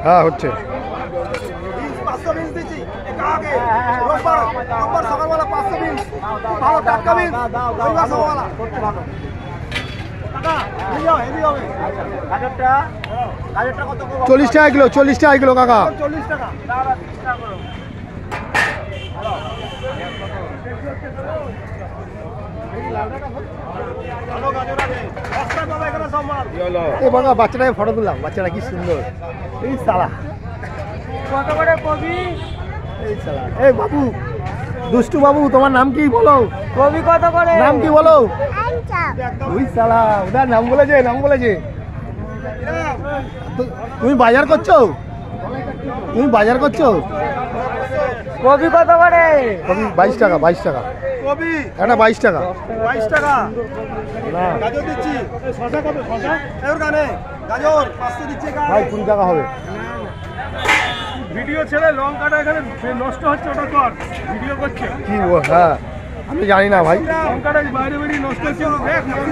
হ্যাঁ হচ্ছে। সকালবেলা 500 বিনস ভালো টাটকা বিনস সকালবেলা 40 টাকা কিলো, 40 টাকা কিলো কাকা। 40 টাকা। এই বাবা বাচ্চাটাকে ফটো তুললাম, বাচ্চাটা কি সুন্দর। এই সালা কত করে কবি? এই সালা এই বাবু, দুষ্টু বাবু তোমার নাম কি বলো? কবি কত করে? নাম কি বলো? ওই সালা ওটার নাম বলেছে, নাম বলেছে। তুমি বাজার করছো? তুমি বাজার করছো? কবি কত করে? কবি 22 টাকা, 22 টাকা কবি। এটা 22 টাকা। 22 টাকা। না গাজর দিচ্ছি। শসা কত? শসা এর গানে গাজর 500 দিচ্ছে গানে। ভাই 20 টাকা হবে। ভিডিও ছেড়ে লঙ্কাটা এখানে নষ্ট হচ্ছে, ওটা কর। ভিডিও করছে কি হ্যাঁ আমি জানি না ভাই। লঙ্কাটা বাইরে বেরিয়ে নষ্ট হচ্ছে।